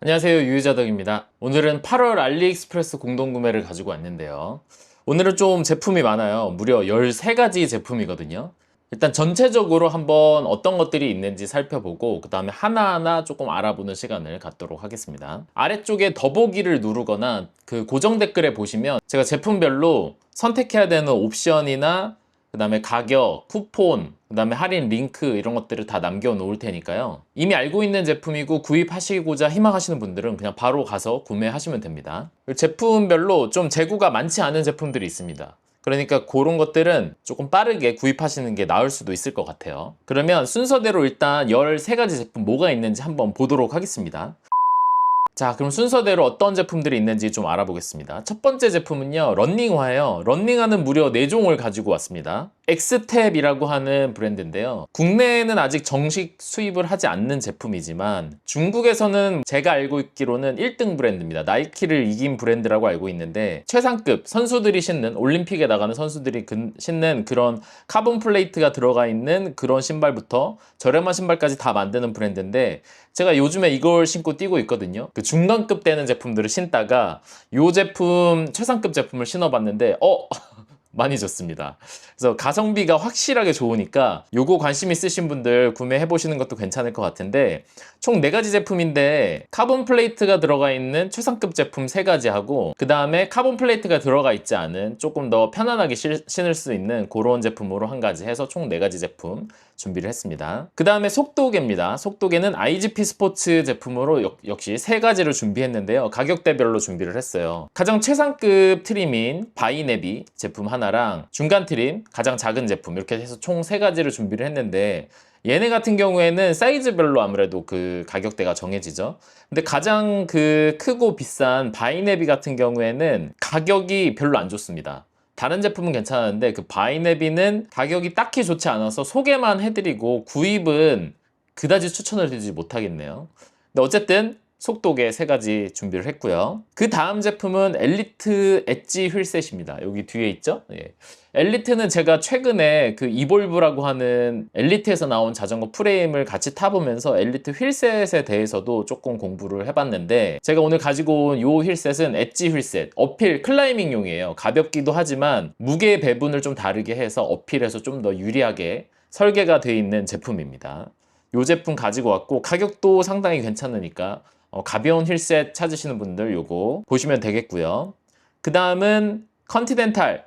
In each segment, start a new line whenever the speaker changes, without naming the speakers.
안녕하세요, 유유자덕입니다. 오늘은 8월 알리익스프레스 공동구매를 가지고 왔는데요. 오늘은 좀 제품이 많아요. 무려 13가지 제품이거든요. 일단 전체적으로 한번 어떤 것들이 있는지 살펴보고 그 다음에 하나하나 조금 알아보는 시간을 갖도록 하겠습니다. 아래쪽에 더보기를 누르거나 그 고정 댓글에 보시면 제가 제품별로 선택해야 되는 옵션이나 그 다음에 가격, 쿠폰, 그 다음에 할인 링크 이런 것들을 다 남겨 놓을 테니까요. 이미 알고 있는 제품이고 구입하시고자 희망하시는 분들은 그냥 바로 가서 구매하시면 됩니다. 제품별로 좀 재고가 많지 않은 제품들이 있습니다. 그러니까 그런 것들은 조금 빠르게 구입하시는 게 나을 수도 있을 것 같아요. 그러면 순서대로 일단 13가지 제품 뭐가 있는지 한번 보도록 하겠습니다. 자, 그럼 순서대로 어떤 제품들이 있는지 좀 알아보겠습니다. 첫 번째 제품은요, 런닝화예요. 런닝화는 무려 4종을 가지고 왔습니다. 엑스텝이라고 하는 브랜드인데요. 국내에는 아직 정식 수입을 하지 않는 제품이지만 중국에서는 제가 알고 있기로는 1등 브랜드입니다. 나이키를 이긴 브랜드라고 알고 있는데 최상급 선수들이 신는, 올림픽에 나가는 선수들이 신는 그런 카본 플레이트가 들어가 있는 그런 신발부터 저렴한 신발까지 다 만드는 브랜드인데 제가 요즘에 이걸 신고 뛰고 있거든요. 그 중간급 되는 제품들을 신다가 요 제품, 최상급 제품을 신어봤는데 많이 좋습니다. 그래서 가성비가 확실하게 좋으니까 요거 관심 있으신 분들 구매해 보시는 것도 괜찮을 것 같은데 총 4가지 제품인데 카본 플레이트가 들어가 있는 최상급 제품 3가지 하고 그 다음에 카본 플레이트가 들어가 있지 않은 조금 더 편안하게 신을 수 있는 그런 제품으로 한 가지 해서 총 4가지 제품 준비를 했습니다. 그 다음에 속도계입니다. 속도계는 IGP 스포츠 제품으로 역시 3가지를 준비했는데요. 가격대별로 준비를 했어요. 가장 최상급 트림인 바이네비 제품 하나랑 중간 트림, 가장 작은 제품 이렇게 해서 총 3가지를 준비를 했는데 얘네 같은 경우에는 사이즈별로 아무래도 그 가격대가 정해지죠. 근데 가장 그 크고 비싼 바이네비 같은 경우에는 가격이 별로 안 좋습니다. 다른 제품은 괜찮은데 그 바이네비는 가격이 딱히 좋지 않아서 소개만 해드리고 구입은 그다지 추천을 드리지 못하겠네요. 근데 어쨌든 속도계 3가지 준비를 했고요. 그 다음 제품은 엘리트 엣지 휠셋입니다. 여기 뒤에 있죠? 예. 엘리트는 제가 최근에 그 이볼브라고 하는 엘리트에서 나온 자전거 프레임을 같이 타보면서 엘리트 휠셋에 대해서도 조금 공부를 해봤는데 제가 오늘 가지고 온 요 휠셋은 엣지 휠셋, 어필 클라이밍용이에요. 가볍기도 하지만 무게 배분을 좀 다르게 해서 어필해서 좀 더 유리하게 설계가 되어 있는 제품입니다. 요 제품 가지고 왔고 가격도 상당히 괜찮으니까 가벼운 휠셋 찾으시는 분들 요거 보시면 되겠고요. 그 다음은 컨티넨탈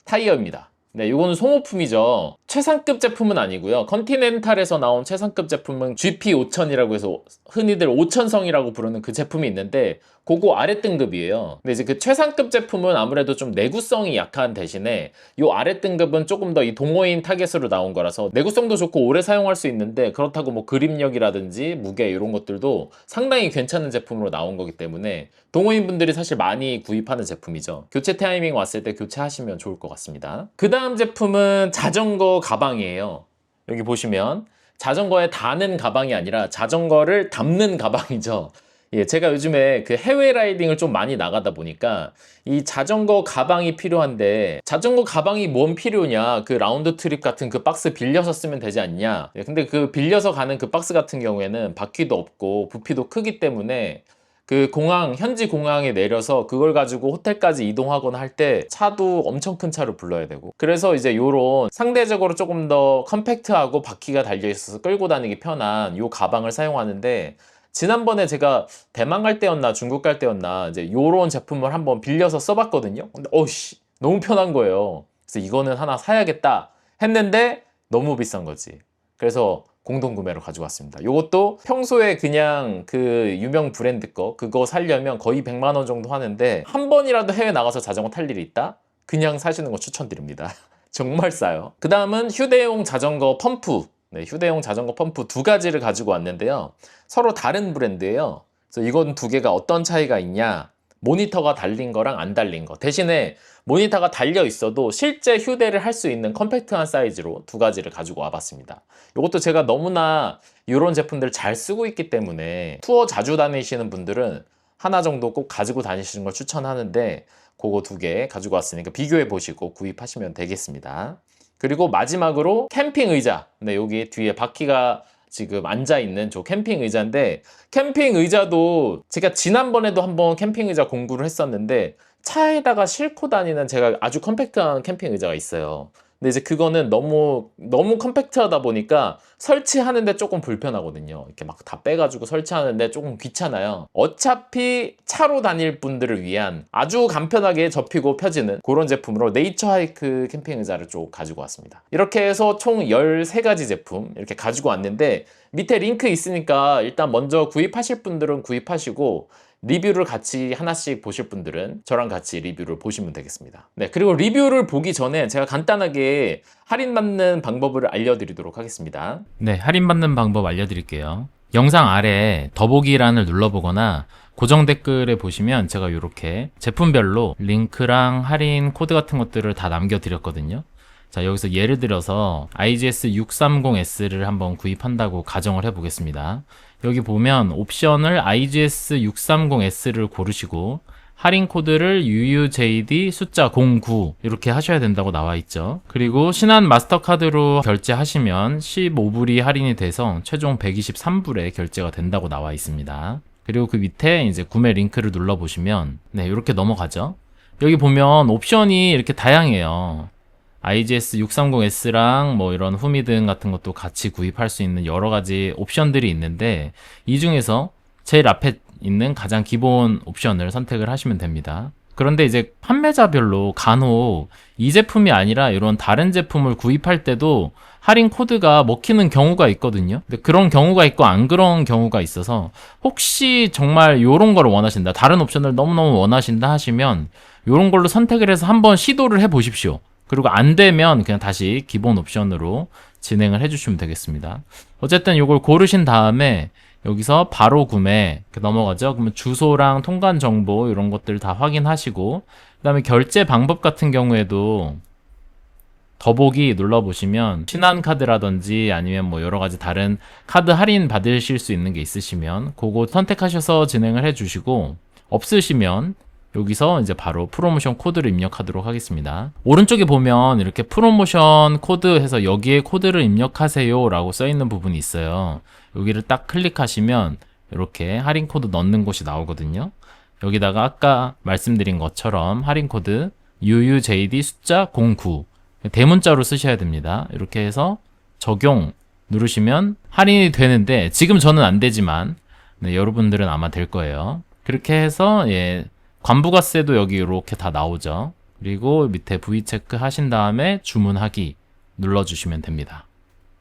타이어입니다. 네, 요거는 소모품이죠. 최상급 제품은 아니고요. 컨티넨탈에서 나온 최상급 제품은 GP5000이라고 해서 흔히들 5000성이라고 부르는 그 제품이 있는데 그거 아래 등급이에요. 근데 이제 그 최상급 제품은 아무래도 좀 내구성이 약한 대신에 요 아래 등급은 조금 더 이 동호인 타겟으로 나온 거라서 내구성도 좋고 오래 사용할 수 있는데 그렇다고 뭐 그립력이라든지 무게 이런 것들도 상당히 괜찮은 제품으로 나온 거기 때문에 동호인 분들이 사실 많이 구입하는 제품이죠. 교체 타이밍 왔을 때 교체하시면 좋을 것 같습니다. 그 다음 제품은 자전거 가방이에요. 여기 보시면 자전거에 다는 가방이 아니라 자전거를 담는 가방이죠. 예, 제가 요즘에 그 해외 라이딩을 좀 많이 나가다 보니까 이 자전거 가방이 필요한데 자전거 가방이 뭔 필요냐, 그 라운드 트립 같은 그 박스 빌려서 쓰면 되지 않냐. 예, 근데 그 빌려서 가는 그 박스 같은 경우에는 바퀴도 없고 부피도 크기 때문에 그 공항, 현지 공항에 내려서 그걸 가지고 호텔까지 이동하거나 할 때 차도 엄청 큰 차를 불러야 되고 그래서 이제 요런 상대적으로 조금 더 컴팩트하고 바퀴가 달려 있어서 끌고 다니기 편한 요 가방을 사용하는데 지난번에 제가 대만 갈 때였나 중국 갈 때였나 이제 요런 제품을 한번 빌려서 써봤거든요. 근데 어씨 너무 편한 거예요. 그래서 이거는 하나 사야겠다 했는데 너무 비싼 거지. 그래서 공동 구매로 가지고 왔습니다. 이것도 평소에 그냥 그 유명 브랜드 거 그거 사려면 거의 100만 원 정도 하는데 한 번이라도 해외 나가서 자전거 탈 일이 있다? 그냥 사시는 거 추천드립니다. 정말 싸요. 그 다음은 휴대용 자전거 펌프. 네, 휴대용 자전거 펌프 2가지를 가지고 왔는데요. 서로 다른 브랜드예요. 그래서 이건 2개가 어떤 차이가 있냐? 모니터가 달린 거랑 안 달린 거. 대신에 모니터가 달려 있어도 실제 휴대를 할 수 있는 컴팩트한 사이즈로 2가지를 가지고 와봤습니다. 이것도 제가 너무나 이런 제품들 잘 쓰고 있기 때문에 투어 자주 다니시는 분들은 하나 정도 꼭 가지고 다니시는 걸 추천하는데 그거 2개 가지고 왔으니까 비교해 보시고 구입하시면 되겠습니다. 그리고 마지막으로 캠핑 의자. 네, 여기 뒤에 바퀴가 지금 앉아있는 저 캠핑 의자인데, 캠핑 의자도 제가 지난번에도 한번 캠핑 의자 공구를 했었는데 차에다가 싣고 다니는 제가 아주 컴팩트한 캠핑 의자가 있어요. 근데 이제 그거는 너무 컴팩트하다 보니까 설치하는데 조금 불편하거든요. 이렇게 막 다 빼가지고 설치하는데 조금 귀찮아요. 어차피 차로 다닐 분들을 위한 아주 간편하게 접히고 펴지는 그런 제품으로 네이처 하이크 캠핑 의자를 좀 가지고 왔습니다. 이렇게 해서 총 13가지 제품 이렇게 가지고 왔는데, 밑에 링크 있으니까 일단 먼저 구입하실 분들은 구입하시고, 리뷰를 같이 하나씩 보실 분들은 저랑 같이 리뷰를 보시면 되겠습니다. 네, 그리고 리뷰를 보기 전에 제가 간단하게 할인받는 방법을 알려드리도록 하겠습니다.
네, 할인받는 방법 알려드릴게요. 영상 아래 더보기란을 눌러보거나 고정 댓글에 보시면 제가 이렇게 제품별로 링크랑 할인 코드 같은 것들을 다 남겨드렸거든요. 자, 여기서 예를 들어서 IGS630S를 한번 구입한다고 가정을 해보겠습니다. 여기 보면 옵션을 IGS630S를 고르시고 할인 코드를 UUJD 숫자 09 이렇게 하셔야 된다고 나와 있죠. 그리고 신한 마스터카드로 결제하시면 15불이 할인이 돼서 최종 123불에 결제가 된다고 나와 있습니다. 그리고 그 밑에 이제 구매 링크를 눌러 보시면 네, 이렇게 넘어가죠. 여기 보면 옵션이 이렇게 다양해요. IGS630S랑 뭐 이런 후미등 같은 것도 같이 구입할 수 있는 여러 가지 옵션들이 있는데, 이 중에서 제일 앞에 있는 가장 기본 옵션을 선택을 하시면 됩니다. 그런데 이제 판매자별로 간혹 이 제품이 아니라 이런 다른 제품을 구입할 때도 할인 코드가 먹히는 경우가 있거든요. 근데 그런 경우가 있고 안 그런 경우가 있어서, 혹시 정말 이런 걸 원하신다, 다른 옵션을 너무너무 원하신다 하시면 이런 걸로 선택을 해서 한번 시도를 해 보십시오. 그리고 안 되면 그냥 다시 기본 옵션으로 진행을 해주시면 되겠습니다. 어쨌든 이걸 고르신 다음에 여기서 바로 구매 넘어가죠. 그러면 주소랑 통관 정보 이런 것들 다 확인하시고, 그 다음에 결제 방법 같은 경우에도 더보기 눌러보시면 신한카드라든지 아니면 뭐 여러 가지 다른 카드 할인 받으실 수 있는 게 있으시면 그거 선택하셔서 진행을 해주시고, 없으시면 여기서 이제 바로 프로모션 코드를 입력하도록 하겠습니다. 오른쪽에 보면 이렇게 프로모션 코드 해서 여기에 코드를 입력하세요 라고 써있는 부분이 있어요. 여기를 딱 클릭하시면 이렇게 할인 코드 넣는 곳이 나오거든요. 여기다가 아까 말씀드린 것처럼 할인 코드 UUJD 숫자 09 대문자로 쓰셔야 됩니다. 이렇게 해서 적용 누르시면 할인이 되는데, 지금 저는 안 되지만 네, 여러분들은 아마 될 거예요. 그렇게 해서 관부가세도 여기 이렇게 다 나오죠. 그리고 밑에 V 체크 하신 다음에 주문하기 눌러주시면 됩니다.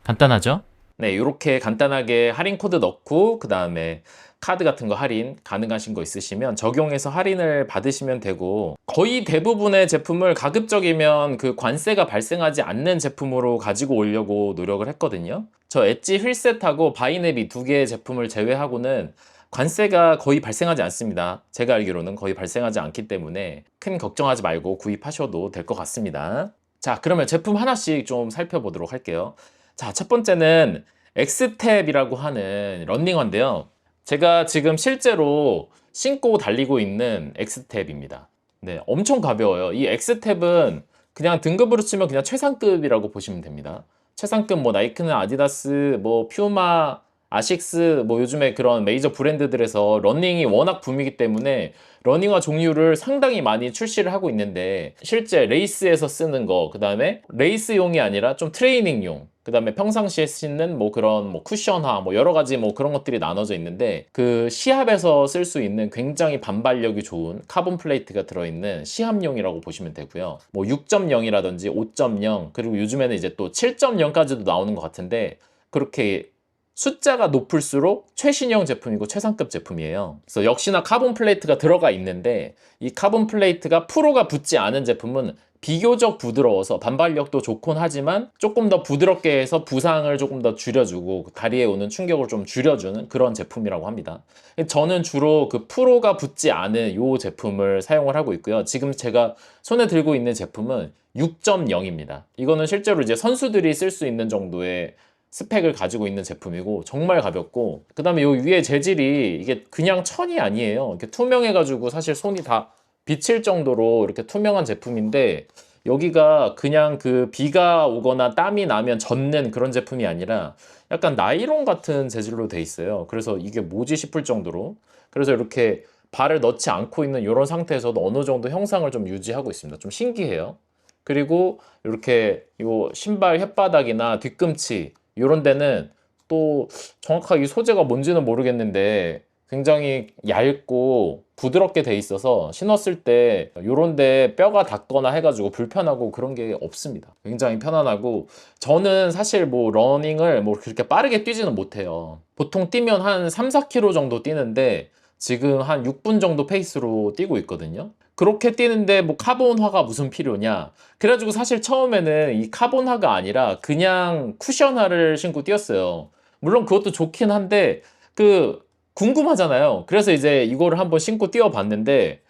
간단하죠?
네, 이렇게 간단하게 할인 코드 넣고 그 다음에 카드 같은 거 할인 가능하신 거 있으시면 적용해서 할인을 받으시면 되고, 거의 대부분의 제품을 가급적이면 그 관세가 발생하지 않는 제품으로 가지고 오려고 노력을 했거든요. 저 엣지 휠셋하고 바이네비 두 개의 제품을 제외하고는 관세가 거의 발생하지 않습니다. 제가 알기로는 거의 발생하지 않기 때문에 큰 걱정하지 말고 구입하셔도 될 것 같습니다. 자, 그러면 제품 하나씩 좀 살펴보도록 할게요. 자, 첫 번째는 엑스텝이라고 하는 런닝화인데요. 제가 지금 실제로 신고 달리고 있는 엑스텝입니다. 네, 엄청 가벼워요. 이 엑스텝은 그냥 등급으로 치면 그냥 최상급이라고 보시면 됩니다. 최상급 뭐 나이크는 아디다스, 뭐 퓨마, 아식스, 뭐 요즘에 그런 메이저 브랜드들에서 러닝이 워낙 붐이기 때문에 러닝화 종류를 상당히 많이 출시를 하고 있는데, 실제 레이스에서 쓰는 거, 그 다음에 레이스용이 아니라 좀 트레이닝용, 그 다음에 평상시에 쓰는 뭐 그런 뭐 쿠션화, 뭐 여러 가지 뭐 그런 것들이 나눠져 있는데, 그 시합에서 쓸 수 있는 굉장히 반발력이 좋은 카본 플레이트가 들어있는 시합용이라고 보시면 되고요. 뭐 6.0이라든지 5.0, 그리고 요즘에는 이제 또 7.0까지도 나오는 것 같은데, 그렇게 숫자가 높을수록 최신형 제품이고 최상급 제품이에요. 그래서 역시나 카본 플레이트가 들어가 있는데, 이 카본 플레이트가 프로가 붙지 않은 제품은 비교적 부드러워서 반발력도 좋곤 하지만 조금 더 부드럽게 해서 부상을 조금 더 줄여주고 다리에 오는 충격을 좀 줄여주는 그런 제품이라고 합니다. 저는 주로 그 프로가 붙지 않은 이 제품을 사용을 하고 있고요. 지금 제가 손에 들고 있는 제품은 6.0입니다. 이거는 실제로 이제 선수들이 쓸 수 있는 정도의 스펙을 가지고 있는 제품이고 정말 가볍고, 그 다음에 요 위에 재질이 이게 그냥 천이 아니에요. 이렇게 투명해가지고 사실 손이 다 비칠 정도로 이렇게 투명한 제품인데, 여기가 그냥 그 비가 오거나 땀이 나면 젖는 그런 제품이 아니라 약간 나일론 같은 재질로 돼 있어요. 그래서 이게 뭐지 싶을 정도로. 그래서 이렇게 발을 넣지 않고 있는 이런 상태에서도 어느 정도 형상을 좀 유지하고 있습니다. 좀 신기해요. 그리고 이렇게 요 신발 혓바닥이나 뒤꿈치 이런 데는 또 정확하게 이 소재가 뭔지는 모르겠는데 굉장히 얇고 부드럽게 돼 있어서 신었을 때 요런 데 뼈가 닿거나 해가지고 불편하고 그런 게 없습니다. 굉장히 편안하고 저는 사실 뭐 러닝을 뭐 그렇게 빠르게 뛰지는 못해요. 보통 뛰면 한 3, 4km 정도 뛰는데 지금 한 6분 정도 페이스로 뛰고 있거든요. 그렇게 뛰는데 뭐 카본화가 무슨 필요냐? 그래가지고 사실 처음에는 이 카본화가 아니라 그냥 쿠션화를 신고 뛰었어요. 물론 그것도 좋긴 한데 그 궁금하잖아요. 그래서 이제 이거를 한번 신고 뛰어봤는데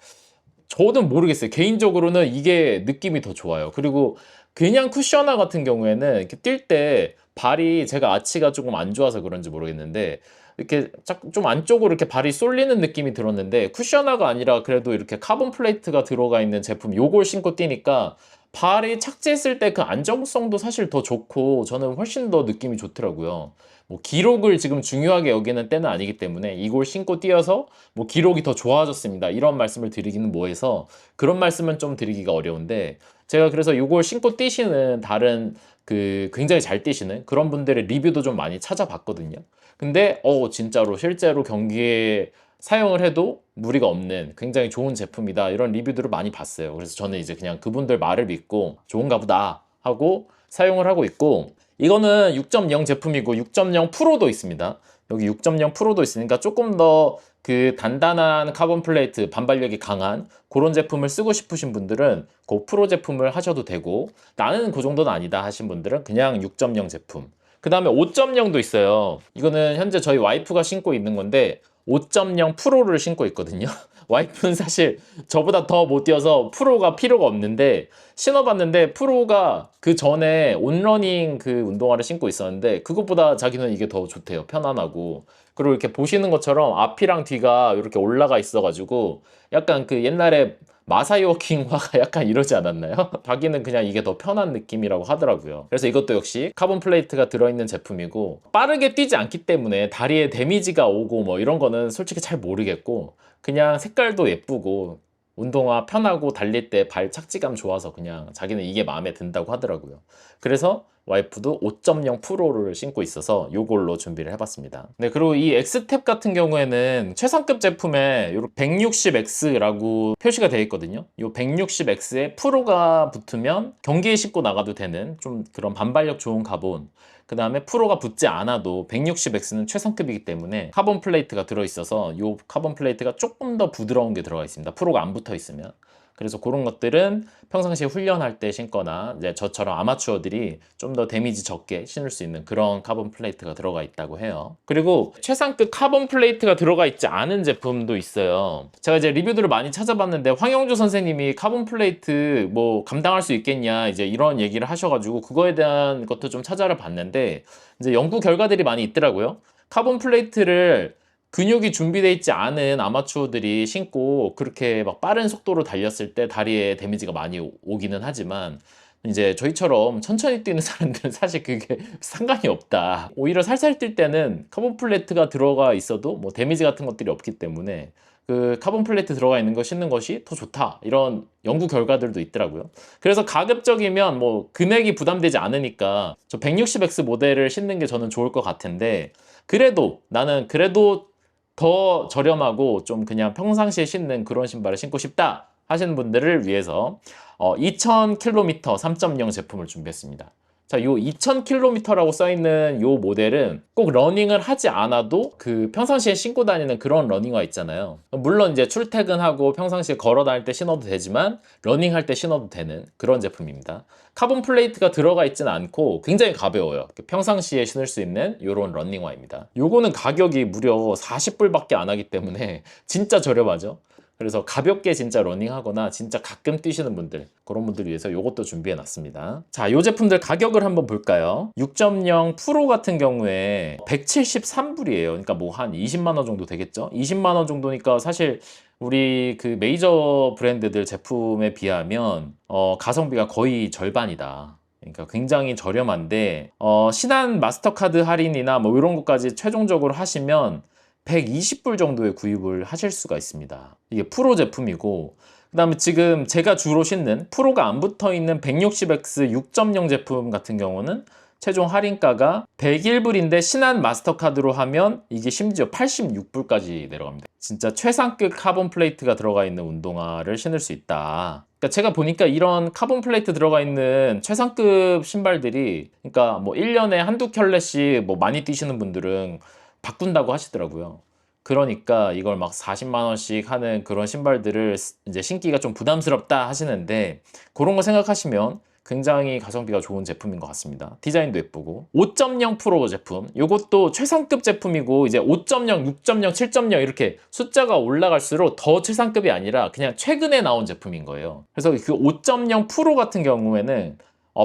저는 모르겠어요. 개인적으로는 이게 느낌이 더 좋아요. 그리고 그냥 쿠션화 같은 경우에는 이렇게 뛸 때 발이 제가 아치가 조금 안 좋아서 그런지 모르겠는데 이렇게 좀 안쪽으로 이렇게 발이 쏠리는 느낌이 들었는데 쿠션화가 아니라 그래도 이렇게 카본 플레이트가 들어가 있는 제품 요걸 신고 뛰니까 발이 착지했을 때 그 안정성도 사실 더 좋고 저는 훨씬 더 느낌이 좋더라고요. 뭐 기록을 지금 중요하게 여기는 때는 아니기 때문에 이걸 신고 뛰어서 뭐 기록이 더 좋아졌습니다. 이런 말씀을 드리기는 뭐해서 그런 말씀은 좀 드리기가 어려운데 제가 그래서 이걸 신고 뛰시는 다른 그 굉장히 잘 뛰시는 그런 분들의 리뷰도 좀 많이 찾아봤거든요. 근데 진짜로 실제로 경기에 사용을 해도 무리가 없는 굉장히 좋은 제품이다 이런 리뷰들을 많이 봤어요. 그래서 저는 이제 그냥 그분들 말을 믿고 좋은가 보다 하고 사용을 하고 있고 이거는 6.0 제품이고 6.0 프로도 있습니다. 여기 6.0 프로도 있으니까 조금 더 그 단단한 카본 플레이트 반발력이 강한 그런 제품을 쓰고 싶으신 분들은 그 프로 제품을 하셔도 되고 나는 그 정도는 아니다 하신 분들은 그냥 6.0 제품 그 다음에 5.0도 있어요. 이거는 현재 저희 와이프가 신고 있는 건데 5.0 프로를 신고 있거든요. 와이프는 사실 저보다 더 못 뛰어서 프로가 필요가 없는데 신어봤는데 프로가 그 전에 온러닝 그 운동화를 신고 있었는데 그것보다 자기는 이게 더 좋대요. 편안하고. 그리고 이렇게 보시는 것처럼 앞이랑 뒤가 이렇게 올라가 있어가지고 약간 그 옛날에 마사이 워킹화가 약간 이러지 않았나요? 자기는 그냥 이게 더 편한 느낌이라고 하더라고요. 그래서 이것도 역시 카본 플레이트가 들어있는 제품이고 빠르게 뛰지 않기 때문에 다리에 데미지가 오고 뭐 이런 거는 솔직히 잘 모르겠고 그냥 색깔도 예쁘고 운동화 편하고 달릴 때 발 착지감 좋아서 그냥 자기는 이게 마음에 든다고 하더라고요. 그래서 와이프도 5.0 프로를 신고 있어서 요걸로 준비를 해봤습니다. 네, 그리고 이 엑스텝 같은 경우에는 최상급 제품에 160X라고 표시가 되어 있거든요. 이 160X에 프로가 붙으면 경기에 신고 나가도 되는 좀 그런 반발력 좋은 가본 그 다음에 프로가 붙지 않아도 160X는 최상급이기 때문에 카본 플레이트가 들어있어서 이 카본 플레이트가 조금 더 부드러운 게 들어가 있습니다. 프로가 안 붙어 있으면. 그래서 그런 것들은 평상시에 훈련할 때 신거나 이제 저처럼 아마추어들이 좀 더 데미지 적게 신을 수 있는 그런 카본 플레이트가 들어가 있다고 해요. 그리고 최상급 카본 플레이트가 들어가 있지 않은 제품도 있어요. 제가 이제 리뷰들을 많이 찾아봤는데 황영주 선생님이 카본 플레이트 뭐 감당할 수 있겠냐 이제 이런 얘기를 하셔가지고 그거에 대한 것도 좀 찾아를 봤는데 이제 연구 결과들이 많이 있더라고요. 카본 플레이트를 근육이 준비되어 있지 않은 아마추어들이 신고 그렇게 막 빠른 속도로 달렸을 때 다리에 데미지가 많이 오기는 하지만 이제 저희처럼 천천히 뛰는 사람들은 사실 그게 상관이 없다. 오히려 살살 뛸 때는 카본 플레이트가 들어가 있어도 뭐 데미지 같은 것들이 없기 때문에 그 카본 플레이트 들어가 있는 거 신는 것이 더 좋다. 이런 연구 결과들도 있더라고요. 그래서 가급적이면 뭐 금액이 부담되지 않으니까 저 160X 모델을 신는 게 저는 좋을 것 같은데 그래도 나는 그래도 더 저렴하고 좀 그냥 평상시에 신는 그런 신발을 신고 싶다 하시는 분들을 위해서 2000km 3.0 제품을 준비했습니다. 자, 요 2000km라고 써있는 요 모델은 꼭 러닝을 하지 않아도 그 평상시에 신고 다니는 그런 러닝화 있잖아요. 물론 이제 출퇴근하고 평상시에 걸어 다닐 때 신어도 되지만 러닝할 때 신어도 되는 그런 제품입니다. 카본 플레이트가 들어가 있지는 않고 굉장히 가벼워요. 평상시에 신을 수 있는 이런 러닝화입니다. 요거는 가격이 무려 40불밖에 안 하기 때문에 진짜 저렴하죠. 그래서 가볍게 진짜 러닝하거나 진짜 가끔 뛰시는 분들 그런 분들 위해서 이것도 준비해 놨습니다. 자, 이 제품들 가격을 한번 볼까요? 6.0 프로 같은 경우에 173불이에요. 그러니까 뭐 한 20만 원 정도 되겠죠? 20만 원 정도니까 사실 우리 그 메이저 브랜드들 제품에 비하면 가성비가 거의 절반이다. 그러니까 굉장히 저렴한데 신한 마스터카드 할인이나 뭐 이런 것까지 최종적으로 하시면 120불 정도에 구입을 하실 수가 있습니다. 이게 프로 제품이고, 그 다음에 지금 제가 주로 신는 프로가 안 붙어 있는 160X 6.0 제품 같은 경우는 최종 할인가가 101불인데 신한 마스터카드로 하면 이게 심지어 86불까지 내려갑니다. 진짜 최상급 카본 플레이트가 들어가 있는 운동화를 신을 수 있다. 그러니까 제가 보니까 이런 카본 플레이트 들어가 있는 최상급 신발들이, 그러니까 뭐 1년에 한두 켤레씩 뭐 많이 뛰시는 분들은 바꾼다고 하시더라고요. 그러니까 이걸 막 40만 원씩 하는 그런 신발들을 이제 신기가 좀 부담스럽다 하시는데, 그런 거 생각하시면 굉장히 가성비가 좋은 제품인 것 같습니다. 디자인도 예쁘고. 5.0 프로 제품, 이것도 최상급 제품이고, 이제 5.0, 6.0, 7.0 이렇게 숫자가 올라갈수록 더 최상급이 아니라 그냥 최근에 나온 제품인 거예요. 그래서 그 5.0 프로 같은 경우에는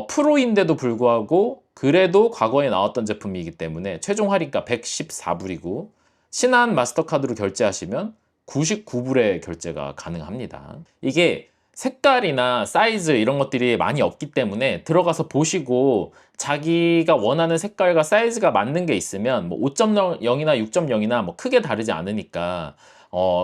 프로인데도 불구하고 그래도 과거에 나왔던 제품이기 때문에 최종 할인가 114불이고, 신한 마스터카드로 결제하시면 99불에 결제가 가능합니다. 이게 색깔이나 사이즈 이런 것들이 많이 없기 때문에 들어가서 보시고 자기가 원하는 색깔과 사이즈가 맞는 게 있으면 뭐 5.0이나 6.0이나 뭐 크게 다르지 않으니까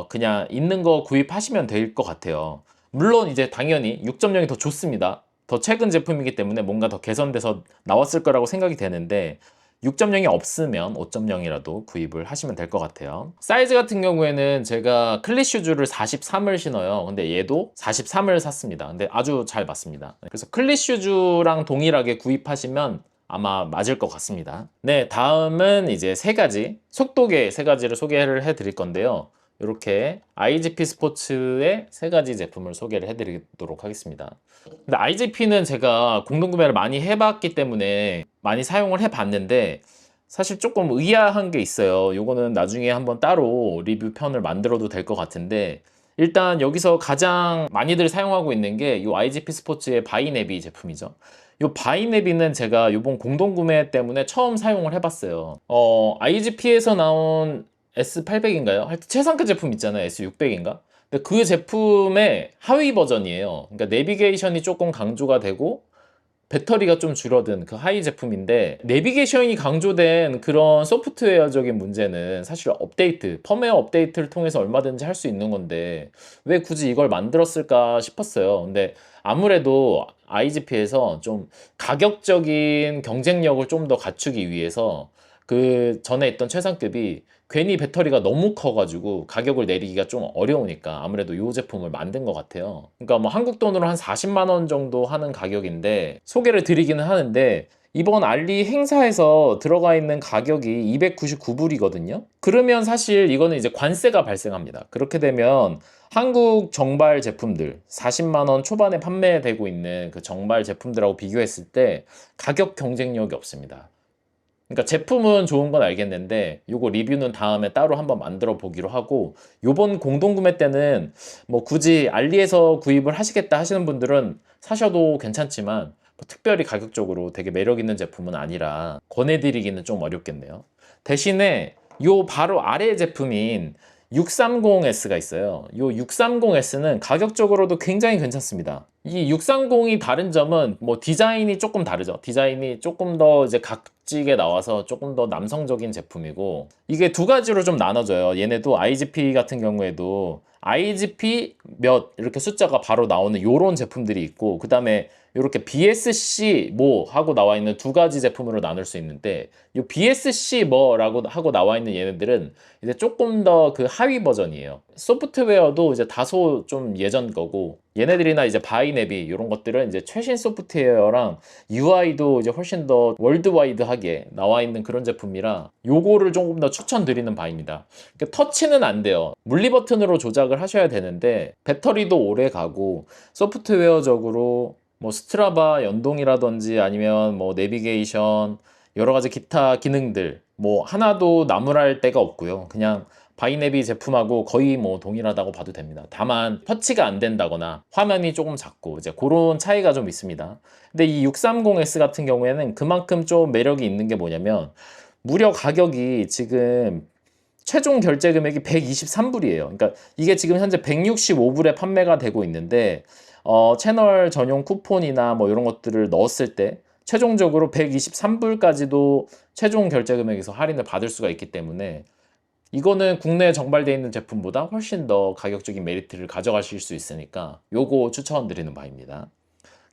그냥 있는 거 구입하시면 될 것 같아요. 물론 이제 당연히 6.0이 더 좋습니다. 더 최근 제품이기 때문에 뭔가 더 개선돼서 나왔을 거라고 생각이 되는데, 6.0이 없으면 5.0이라도 구입을 하시면 될 것 같아요. 사이즈 같은 경우에는 제가 클릿슈즈를 43을 신어요. 근데 얘도 43을 샀습니다. 근데 아주 잘 맞습니다. 그래서 클릿슈즈랑 동일하게 구입하시면 아마 맞을 것 같습니다. 네, 다음은 이제 세 가지, 속도계 세 가지를 소개를 해 드릴 건데요. 이렇게 IGP 스포츠의 세 가지 제품을 소개를 해드리도록 하겠습니다. 근데 IGP는 제가 공동구매를 많이 해봤기 때문에 많이 사용을 해봤는데, 사실 조금 의아한 게 있어요. 요거는 나중에 한번 따로 리뷰 편을 만들어도 될 것 같은데, 일단 여기서 가장 많이들 사용하고 있는 게 이 IGP 스포츠의 바이네비 제품이죠. 이 바이네비는 제가 이번 공동구매 때문에 처음 사용을 해봤어요. IGP에서 나온 S800인가요? 하여튼 최상급 제품 있잖아요. S600인가? 근데 그 제품의 하위 버전이에요. 그러니까 내비게이션이 조금 강조가 되고 배터리가 좀 줄어든 그 하위 제품인데, 내비게이션이 강조된 그런 소프트웨어적인 문제는 사실 업데이트, 펌웨어 업데이트를 통해서 얼마든지 할 수 있는 건데 왜 굳이 이걸 만들었을까 싶었어요. 근데 아무래도 IGP에서 좀 가격적인 경쟁력을 좀 더 갖추기 위해서 그 전에 있던 최상급이 괜히 배터리가 너무 커가지고 가격을 내리기가 좀 어려우니까 아무래도 이 제품을 만든 것 같아요. 그러니까 뭐 한국 돈으로 한 40만 원 정도 하는 가격인데, 소개를 드리기는 하는데 이번 알리 행사에서 들어가 있는 가격이 299불이거든요. 그러면 사실 이거는 이제 관세가 발생합니다. 그렇게 되면 한국 정발 제품들 40만 원 초반에 판매되고 있는 그 정발 제품들하고 비교했을 때 가격 경쟁력이 없습니다. 그러니까 제품은 좋은 건 알겠는데 요거 리뷰는 다음에 따로 한번 만들어 보기로 하고, 요번 공동구매 때는 뭐 굳이 알리에서 구입을 하시겠다 하시는 분들은 사셔도 괜찮지만 뭐 특별히 가격적으로 되게 매력 있는 제품은 아니라 권해드리기는 좀 어렵겠네요. 대신에 요 바로 아래 제품인 630S가 있어요. 요 630S는 가격적으로도 굉장히 괜찮습니다. 이 630이 다른 점은 뭐 디자인이 조금 다르죠. 디자인이 조금 더 이제 각지게 나와서 조금 더 남성적인 제품이고, 이게 두 가지로 좀 나눠져요. 얘네도 IGP 같은 경우에도 IGP 몇 이렇게 숫자가 바로 나오는 요런 제품들이 있고, 그 다음에 이렇게 BSC 뭐 하고 나와 있는 두 가지 제품으로 나눌 수 있는데, 이 BSC 뭐라고 하고 나와 있는 얘네들은 이제 조금 더 그 하위 버전이에요. 소프트웨어도 이제 다소 좀 예전 거고, 얘네들이나 이제 바이네비 이런 것들은 이제 최신 소프트웨어랑 UI도 이제 훨씬 더 월드와이드하게 나와 있는 그런 제품이라 요거를 조금 더 추천드리는 바입니다. 그러니까 터치는 안 돼요. 물리 버튼으로 조작을 하셔야 되는데 배터리도 오래 가고, 소프트웨어적으로 뭐 스트라바 연동이라든지 아니면 뭐 내비게이션 여러 가지 기타 기능들 뭐 하나도 나무랄 데가 없고요. 그냥 바이네비 제품하고 거의 뭐 동일하다고 봐도 됩니다. 다만 터치가 안 된다거나 화면이 조금 작고 이제 그런 차이가 좀 있습니다. 근데 이 630S 같은 경우에는 그만큼 좀 매력이 있는 게 뭐냐면, 무려 가격이 지금 최종 결제 금액이 123불이에요. 그러니까 이게 지금 현재 165불에 판매가 되고 있는데 채널 전용 쿠폰이나 뭐 이런 것들을 넣었을 때 최종적으로 123불까지도 최종 결제 금액에서 할인을 받을 수가 있기 때문에 이거는 국내에 정발되어 있는 제품보다 훨씬 더 가격적인 메리트를 가져가실 수 있으니까 요거 추천드리는 바입니다.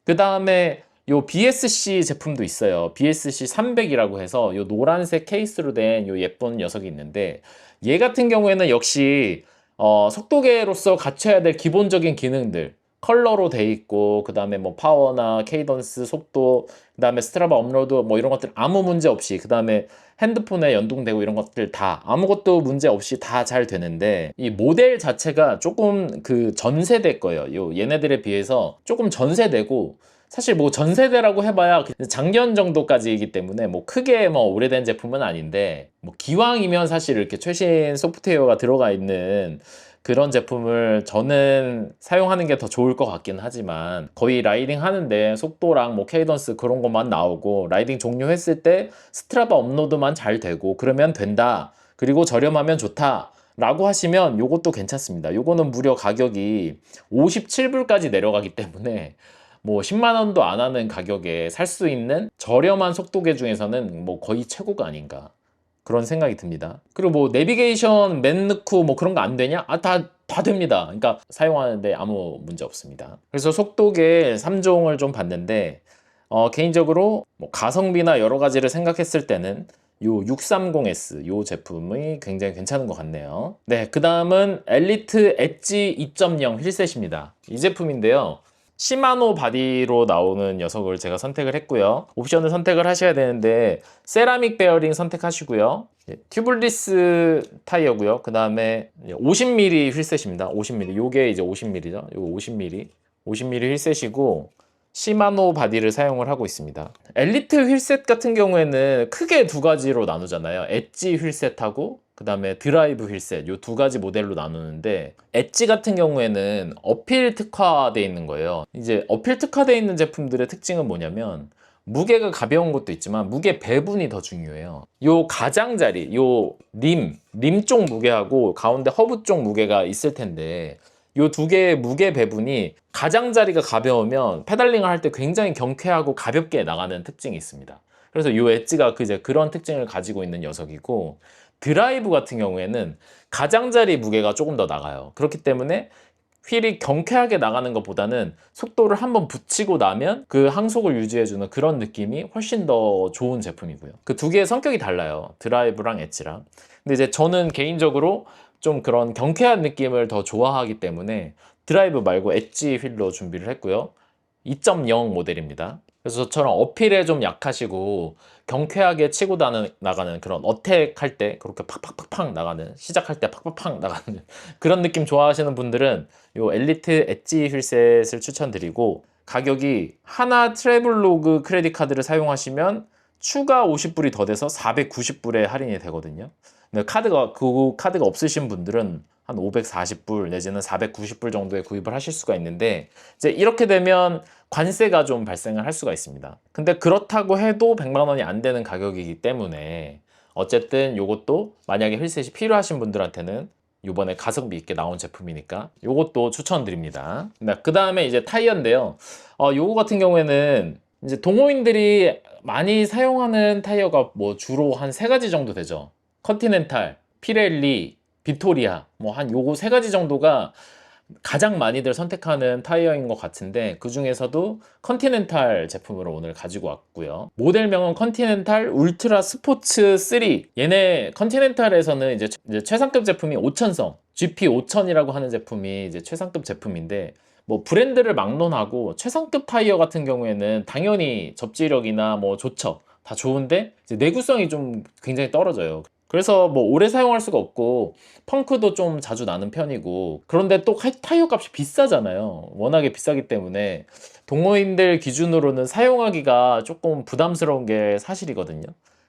그 다음에 요 BSC 제품도 있어요. BSC 300이라고 해서 요 노란색 케이스로 된 요 예쁜 녀석이 있는데 얘 같은 경우에는 역시 속도계로서 갖춰야 될 기본적인 기능들 컬러로 돼 있고 그 다음에 뭐 파워나 케이던스 속도 그 다음에 스트라바 업로드 뭐 이런 것들 아무 문제 없이 그 다음에 핸드폰에 연동되고 이런 것들 다 아무것도 문제 없이 다 잘 되는데 이 모델 자체가 조금 그 전세대 거예요. 요 얘네들에 비해서 조금 전세대고 사실 뭐 전세대라고 해봐야 작년 정도까지이기 때문에 뭐 크게 뭐 오래된 제품은 아닌데 뭐 기왕이면 사실 이렇게 최신 소프트웨어가 들어가 있는 그런 제품을 저는 사용하는 게 더 좋을 것 같긴 하지만 거의 라이딩 하는데 속도랑 뭐 케이던스 그런 것만 나오고 라이딩 종료했을 때 스트라바 업로드만 잘 되고 그러면 된다. 그리고 저렴하면 좋다. 라고 하시면 요것도 괜찮습니다. 요거는 무려 가격이 57불까지 내려가기 때문에 뭐 10만 원도 안 하는 가격에 살 수 있는 저렴한 속도계 중에서는 뭐 거의 최고가 아닌가 그런 생각이 듭니다. 그리고 뭐 내비게이션 맨 넣고 뭐 그런 거 안 되냐? 다 됩니다. 그러니까 사용하는데 아무 문제 없습니다. 그래서 속도계 3종을 좀 봤는데 개인적으로 뭐 가성비나 여러 가지를 생각했을 때는 요 630S 요 제품이 굉장히 괜찮은 것 같네요. 네, 그 다음은 엘리트 엣지 2.0 휠셋입니다. 이 제품인데요. 시마노 바디로 나오는 녀석을 제가 선택을 했고요. 옵션을 선택을 하셔야 되는데 세라믹 베어링 선택하시고요. 튜블리스 타이어고요. 그 다음에 50mm 휠셋입니다. 50mm. 요게 이제 50mm죠. 요거 50mm 휠셋이고 시마노 바디를 사용을 하고 있습니다. 엘리트 휠셋 같은 경우에는 크게 두 가지로 나누잖아요. 엣지 휠셋하고 그 다음에 드라이브 휠셋 요 두 가지 모델로 나누는데 엣지 같은 경우에는 어필 특화되어 있는 거예요. 이제 어필 특화되어 있는 제품들의 특징은 뭐냐면 무게가 가벼운 것도 있지만 무게 배분이 더 중요해요. 요 가장자리, 요 림 쪽 무게하고 가운데 허브 쪽 무게가 있을 텐데 요 두 개의 무게 배분이 가장자리가 가벼우면 페달링을 할 때 굉장히 경쾌하고 가볍게 나가는 특징이 있습니다. 그래서 요 엣지가 그런 특징을 가지고 있는 녀석이고 드라이브 같은 경우에는 가장자리 무게가 조금 더 나가요. 그렇기 때문에 휠이 경쾌하게 나가는 것보다는 속도를 한번 붙이고 나면 그 항속을 유지해주는 그런 느낌이 훨씬 더 좋은 제품이고요. 그 두 개의 성격이 달라요. 드라이브랑 엣지랑. 근데 이제 저는 개인적으로 좀 그런 경쾌한 느낌을 더 좋아하기 때문에 드라이브 말고 엣지 휠로 준비를 했고요. 2.0 모델입니다. 그래서 저처럼 어필에 좀 약하시고 경쾌하게 치고 나가는 그런 어택 할 때 그렇게 팍팍팍팍 나가는 시작할 때 팍팍팍 나가는 그런 느낌 좋아하시는 분들은 요 엘리트 엣지 휠셋을 추천드리고 가격이 하나 트래블로그 크레딧 카드를 사용하시면 추가 50불이 더 돼서 490불에 할인이 되거든요. 근데 그 카드가 없으신 분들은 한 540불 내지는 490불 정도에 구입을 하실 수가 있는데 이제 이렇게 되면 관세가 좀 발생을 할 수가 있습니다. 근데 그렇다고 해도 100만 원이 안 되는 가격이기 때문에 어쨌든 요것도 만약에 휠셋이 필요하신 분들한테는 요번에 가성비 있게 나온 제품이니까 요것도 추천드립니다. 그 다음에 이제 타이어인데요. 요거 같은 경우에는 이제 동호인들이 많이 사용하는 타이어가 뭐 주로 한 세 가지 정도 되죠. 컨티넨탈, 피렐리, 빅토리아 뭐 한 요거 세 가지 정도가 가장 많이들 선택하는 타이어인 것 같은데 그 중에서도 컨티넨탈 제품으로 오늘 가지고 왔고요. 모델명은 컨티넨탈 울트라 스포츠 3. 얘네 컨티넨탈에서는 이제 최상급 제품이 5000성 GP 5000이라고 하는 제품이 이제 최상급 제품인데 뭐 브랜드를 막론하고 최상급 타이어 같은 경우에는 당연히 접지력이나 뭐 좋죠. 다 좋은데 이제 내구성이 좀 굉장히 떨어져요. 그래서 뭐 오래 사용할 수가 없고 펑크도 좀 자주 나는 편이고 그런데 또 타이어 값이 비싸잖아요. 워낙에 비싸기 때문에 동호인들 기준으로는 사용하기가 조금 부담스러운 게 사실이거든요.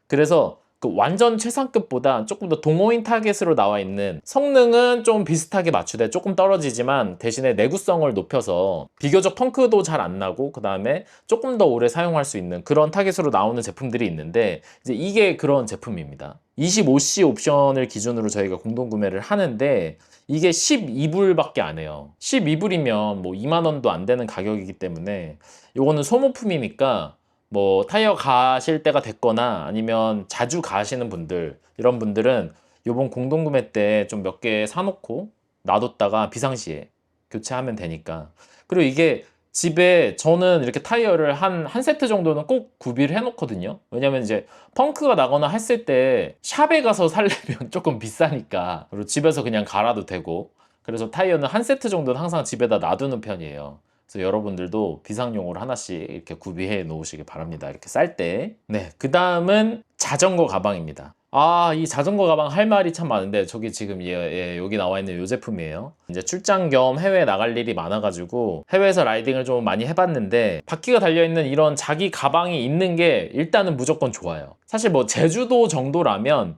그래서 그 완전 최상급보다 조금 더 동호인 타겟으로 나와 있는, 성능은 좀 비슷하게 맞추되 조금 떨어지지만 대신에 내구성을 높여서 비교적 펑크도 잘 안 나고 그 다음에 조금 더 오래 사용할 수 있는 그런 타겟으로 나오는 제품들이 있는데, 이제 이게 그런 제품입니다. 25C 옵션을 기준으로 저희가 공동 구매를 하는데 이게 12불밖에 안 해요. 12불이면 뭐 2만 원도 안 되는 가격이기 때문에 요거는 소모품이니까 뭐 타이어 가실 때가 됐거나 아니면 자주 가시는 분들, 이런 분들은 요번 공동구매 때 좀 몇 개 사놓고 놔뒀다가 비상시에 교체하면 되니까. 그리고 이게 집에 저는 이렇게 타이어를 한 세트 정도는 꼭 구비를 해놓거든요. 왜냐면 이제 펑크가 나거나 했을 때 샵에 가서 살려면 조금 비싸니까. 그리고 집에서 그냥 갈아도 되고. 그래서 타이어는 한 세트 정도는 항상 집에다 놔두는 편이에요. 그래서 여러분들도 비상용으로 하나씩 이렇게 구비해 놓으시기 바랍니다. 이렇게 쌀 때. 네, 그 다음은 자전거 가방입니다. 아, 이 자전거 가방 할 말이 참 많은데 저기 지금 여기 나와 있는 이 제품이에요. 이제 출장 겸 해외 나갈 일이 많아가지고 해외에서 라이딩을 좀 많이 해봤는데, 바퀴가 달려있는 이런 자기 가방이 있는 게 일단은 무조건 좋아요. 사실 뭐 제주도 정도라면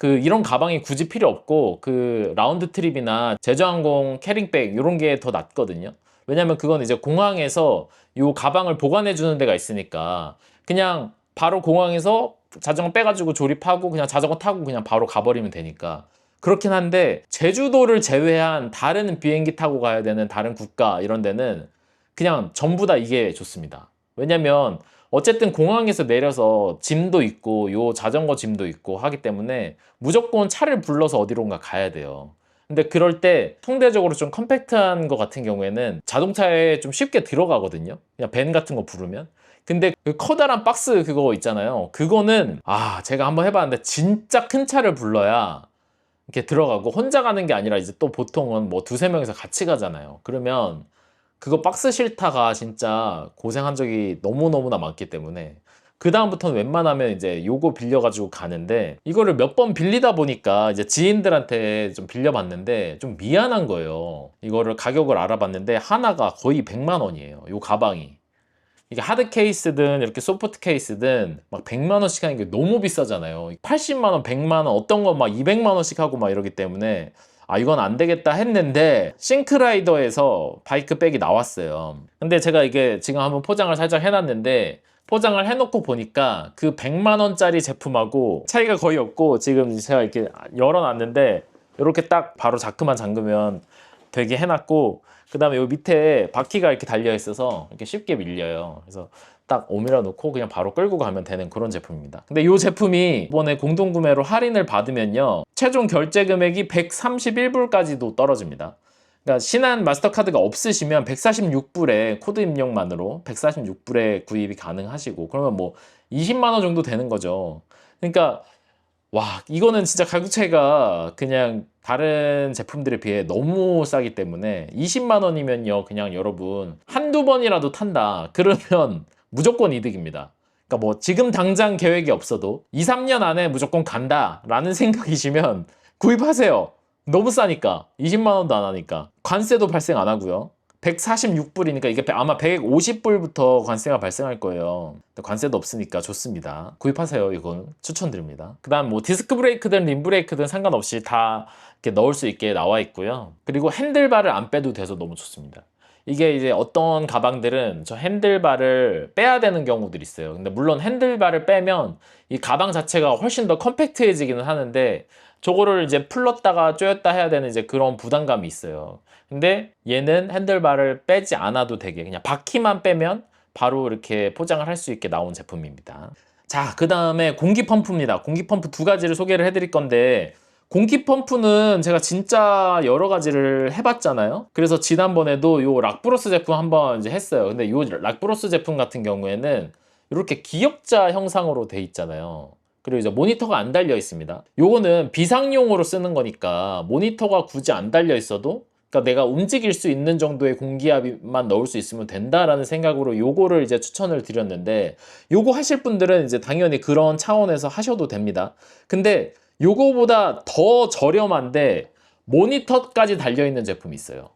이런 가방이 굳이 필요 없고 그 라운드 트립이나 제주항공 캐링백 이런 게 더 낫거든요. 왜냐면 그건 이제 공항에서 이 가방을 보관해 주는 데가 있으니까 그냥 바로 공항에서 자전거 빼가지고 조립하고 그냥 자전거 타고 그냥 바로 가버리면 되니까. 그렇긴 한데 제주도를 제외한 다른 비행기 타고 가야 되는 다른 국가 이런 데는 그냥 전부 다 이게 좋습니다. 왜냐면 어쨌든 공항에서 내려서 짐도 있고 요 자전거 짐도 있고 하기 때문에 무조건 차를 불러서 어디론가 가야 돼요. 근데 그럴 때 상대적으로 좀 컴팩트한 거 같은 경우에는 자동차에 좀 쉽게 들어가거든요. 그냥 밴 같은 거 부르면. 근데 그 커다란 박스 그거 있잖아요. 그거는 제가 한번 해봤는데 진짜 큰 차를 불러야 이렇게 들어가고, 혼자 가는 게 아니라 이제 또 보통은 뭐 두세 명이서 같이 가잖아요. 그러면 그거 박스 실타가 진짜 고생한 적이 너무너무나 많기 때문에 그 다음부터는 웬만하면 이제 요거 빌려가지고 가는데, 이거를 몇 번 빌리다 보니까 이제 지인들한테 좀 빌려봤는데 좀 미안한 거예요. 이거를 가격을 알아봤는데 하나가 거의 100만 원이에요. 요 가방이. 이게 하드 케이스든 이렇게 소프트 케이스든 막 100만 원씩 하는 게 너무 비싸잖아요. 80만 원, 100만 원, 어떤 건 막 200만 원씩 하고 막 이러기 때문에 이건 안 되겠다 했는데 싱크라이더에서 바이크 백이 나왔어요. 근데 제가 이게 지금 한번 포장을 살짝 해놨는데, 포장을 해놓고 보니까 그 100만 원짜리 제품하고 차이가 거의 없고, 지금 제가 이렇게 열어놨는데 이렇게 딱 바로 자크만 잠그면 되게 해놨고, 그 다음에 요 밑에 바퀴가 이렇게 달려 있어서 이렇게 쉽게 밀려요. 그래서 딱 오밀어 놓고 그냥 바로 끌고 가면 되는 그런 제품입니다. 근데 이 제품이 이번에 공동구매로 할인을 받으면요, 최종 결제 금액이 131불까지도 떨어집니다. 그러니까 신한 마스터카드가 없으시면 146불에 코드 입력만으로 146불에 구입이 가능하시고, 그러면 뭐 20만 원 정도 되는 거죠. 그러니까 와, 이거는 진짜 가격 차이가 그냥 다른 제품들에 비해 너무 싸기 때문에 20만 원이면요, 그냥 여러분 한두 번이라도 탄다 그러면 무조건 이득입니다. 그러니까 뭐 지금 당장 계획이 없어도 2, 3년 안에 무조건 간다 라는 생각이시면 구입하세요. 너무 싸니까. 20만 원도 안 하니까. 관세도 발생 안 하고요. 146불이니까 이게 아마 150불부터 관세가 발생할 거예요. 관세도 없으니까 좋습니다. 구입하세요. 이건 추천드립니다. 그 다음 뭐 디스크 브레이크든 림 브레이크든 상관없이 다 이렇게 넣을 수 있게 나와 있고요. 그리고 핸들바를 안 빼도 돼서 너무 좋습니다. 이게 이제 어떤 가방들은 저 핸들바를 빼야 되는 경우들이 있어요. 근데 물론 핸들바를 빼면 이 가방 자체가 훨씬 더 컴팩트해지기는 하는데, 저거를 이제 풀렀다가 조였다 해야 되는 이제 그런 부담감이 있어요. 근데 얘는 핸들바를 빼지 않아도 되게 그냥 바퀴만 빼면 바로 이렇게 포장을 할 수 있게 나온 제품입니다. 자, 그 다음에 공기 펌프입니다. 공기 펌프 두 가지를 소개를 해드릴 건데, 공기 펌프는 제가 진짜 여러 가지를 해봤잖아요. 그래서 지난번에도 요 락브로스 제품 한번 이제 했어요. 근데 요 락브로스 제품 같은 경우에는 이렇게 기역자 형상으로 돼 있잖아요. 그리고 이제 모니터가 안 달려 있습니다. 요거는 비상용으로 쓰는 거니까 모니터가 굳이 안 달려 있어도, 그러니까 내가 움직일 수 있는 정도의 공기압만 넣을 수 있으면 된다라는 생각으로 요거를 이제 추천을 드렸는데, 요거 하실 분들은 이제 당연히 그런 차원에서 하셔도 됩니다. 근데 요거보다 더 저렴한데 모니터까지 달려있는 제품이 있어요.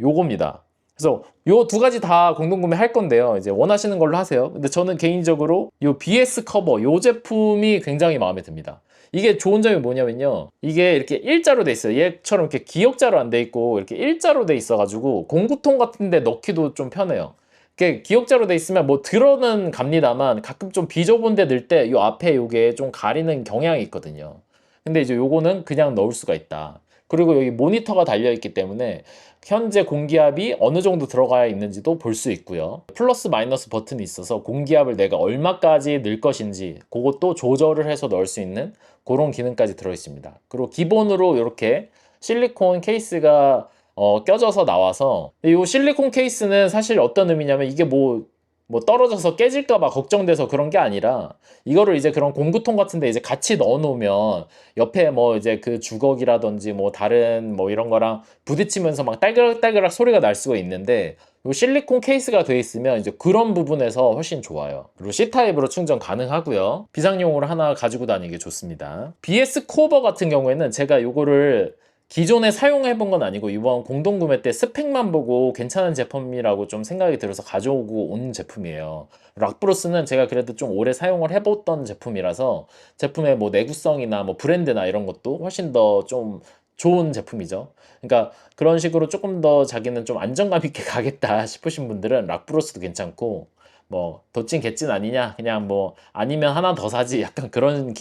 요겁니다. 그래서 요 두 가지 다 공동구매 할 건데요. 이제 원하시는 걸로 하세요. 근데 저는 개인적으로 요 BS 커버 요 제품이 굉장히 마음에 듭니다. 이게 좋은 점이 뭐냐면요. 이게 이렇게 일자로 돼 있어요. 얘처럼 이렇게 기역자로 안 돼 있고 이렇게 일자로 돼 있어가지고 공구통 같은 데 넣기도 좀 편해요. 이게 기역자로 돼 있으면 뭐 들어는 갑니다만 가끔 좀 비좁은 데 넣을 때 요 앞에 요게 좀 가리는 경향이 있거든요. 근데 이제 요거는 그냥 넣을 수가 있다. 그리고 여기 모니터가 달려 있기 때문에 현재 공기압이 어느 정도 들어가 있는지도 볼 수 있고요. 플러스 마이너스 버튼이 있어서 공기압을 내가 얼마까지 넣을 것인지 그것도 조절을 해서 넣을 수 있는 그런 기능까지 들어 있습니다. 그리고 기본으로 이렇게 실리콘 케이스가 껴져서 나와서 이 실리콘 케이스는 사실 어떤 의미냐면 이게 뭐 떨어져서 깨질까봐 걱정돼서 그런 게 아니라 이거를 이제 그런 공구통 같은데 이제 같이 넣어 놓으면 옆에 뭐 이제 그 주걱이라든지 뭐 다른 뭐 이런 거랑 부딪히면서 막 딸그락딸그락 소리가 날 수가 있는데 요 실리콘 케이스가 돼 있으면 이제 그런 부분에서 훨씬 좋아요. 그리고 C타입으로 충전 가능하고요. 비상용으로 하나 가지고 다니기 좋습니다. BS 코버 같은 경우에는 제가 요거를 기존에 사용해 본 건 아니고 이번 공동구매 때 스펙만 보고 괜찮은 제품이라고 좀 생각이 들어서 가져오고 온 제품이에요. 락브로스는 제가 그래도 좀 오래 사용을 해봤던 제품이라서 제품의 뭐 내구성이나 뭐 브랜드나 이런 것도 훨씬 더 좀 좋은 제품이죠. 그러니까 그런 식으로 조금 더 자기는 좀 안정감 있게 가겠다 싶으신 분들은 락브로스도 괜찮고 뭐 도찐 개찐 아니냐 그냥 뭐 아니면 하나 더 사지 약간 그런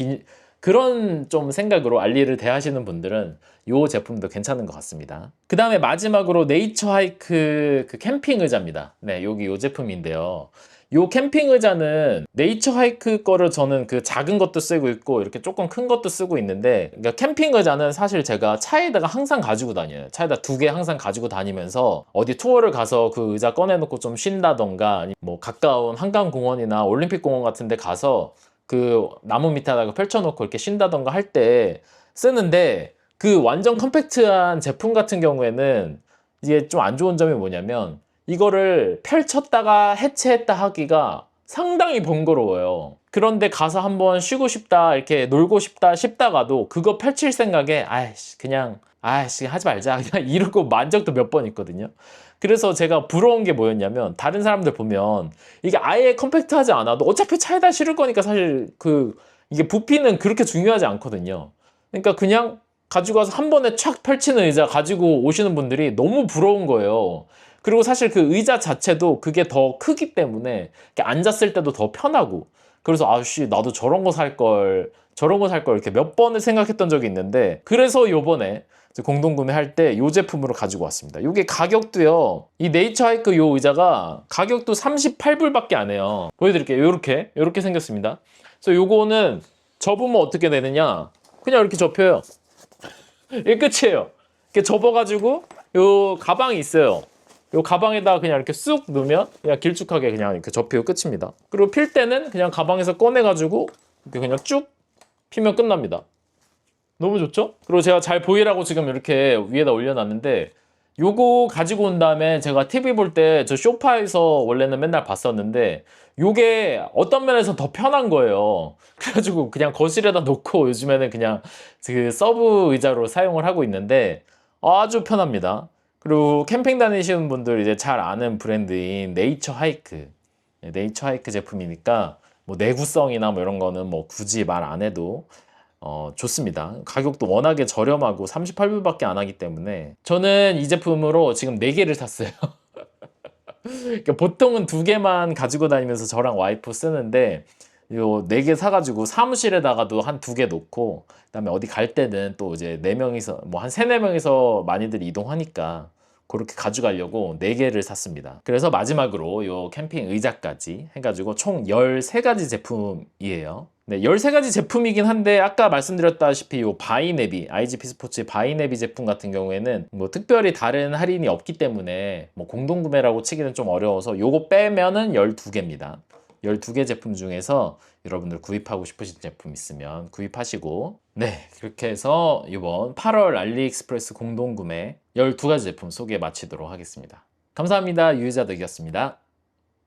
좀 생각으로 알리를 대하시는 분들은 이 제품도 괜찮은 것 같습니다. 그 다음에 마지막으로 네이처 하이크 그 캠핑 의자입니다. 네, 여기 이 제품인데요. 요 캠핑 의자는 네이처 하이크 거를 저는 그 작은 것도 쓰고 있고 이렇게 조금 큰 것도 쓰고 있는데, 그러니까 캠핑 의자는 사실 제가 차에다가 항상 가지고 다녀요. 차에다 두 개 항상 가지고 다니면서 어디 투어를 가서 그 의자 꺼내놓고 좀 쉰다던가 아니면 뭐 가까운 한강공원이나 올림픽공원 같은 데 가서 그 나무 밑에다가 펼쳐놓고 이렇게 쉰다던가 할 때 쓰는데, 그 완전 컴팩트한 제품 같은 경우에는 이게 좀 안 좋은 점이 뭐냐면 이거를 펼쳤다가 해체했다 하기가 상당히 번거로워요. 그런데 가서 한번 쉬고 싶다 이렇게 놀고 싶다 싶다가도 그거 펼칠 생각에 아이씨 하지 말자 그냥 이러고 만 적도 몇 번 있거든요. 그래서 제가 부러운 게 뭐였냐면 다른 사람들 보면 이게 아예 컴팩트하지 않아도 어차피 차에다 실을 거니까 사실 이게 부피는 그렇게 중요하지 않거든요. 그러니까 그냥 가지고 와서 한 번에 촥 펼치는 의자 가지고 오시는 분들이 너무 부러운 거예요. 그리고 사실 그 의자 자체도 그게 더 크기 때문에 이렇게 앉았을 때도 더 편하고, 그래서 아씨 나도 저런 거 살 걸 이렇게 몇 번을 생각했던 적이 있는데, 그래서 요번에 공동구매할 때 요 제품으로 가지고 왔습니다. 요게 가격도요, 이 네이처 하이크 요 의자가 가격도 38불밖에 안 해요. 보여드릴게요. 요렇게 생겼습니다. 그래서 요거는 접으면 어떻게 되느냐, 그냥 이렇게 접혀요. 이게 끝이에요. 이렇게 접어가지고 요 가방이 있어요. 요 가방에다가 그냥 이렇게 쑥 넣으면 그냥 길쭉하게 그냥 이렇게 접히고 끝입니다. 그리고 필 때는 그냥 가방에서 꺼내가지고 이렇게 그냥 쭉 피면 끝납니다. 너무 좋죠? 그리고 제가 잘 보이라고 지금 이렇게 위에다 올려놨는데, 요거 가지고 온 다음에 제가 TV 볼 때 저 소파에서 원래는 맨날 봤었는데 요게 어떤 면에서 더 편한 거예요. 그래가지고 그냥 거실에다 놓고 요즘에는 그냥 그 서브 의자로 사용을 하고 있는데 아주 편합니다. 그리고 캠핑 다니시는 분들 이제 잘 아는 브랜드인 네이처 하이크, 네이처 하이크 제품이니까 뭐 내구성이나 뭐 이런 거는 뭐 굳이 말 안 해도 좋습니다. 가격도 워낙에 저렴하고 38불밖에 안 하기 때문에 저는 이 제품으로 지금 4개를 샀어요. 그러니까 보통은 2개만 가지고 다니면서 저랑 와이프 쓰는데 요 4개 사가지고 사무실에다가도 한 2개 놓고, 그다음에 어디 갈 때는 또 이제 4명이서 뭐 한 3-4명이서 많이들 이동하니까 그렇게 가져가려고 4개를 샀습니다. 그래서 마지막으로 요 캠핑 의자까지 해가지고 총 13가지 제품이에요. 네, 13가지 제품이긴 한데 아까 말씀드렸다시피 요 바이네비, IGP 스포츠 바이네비 제품 같은 경우에는 뭐 특별히 다른 할인이 없기 때문에 뭐 공동구매라고 치기는 좀 어려워서 요거 빼면은 12개입니다. 12개 제품 중에서 여러분들 구입하고 싶으신 제품 있으면 구입하시고, 네, 그렇게 해서 이번 8월 알리익스프레스 공동구매 12가지 제품 소개 마치도록 하겠습니다. 감사합니다. 유유자덕이었습니다.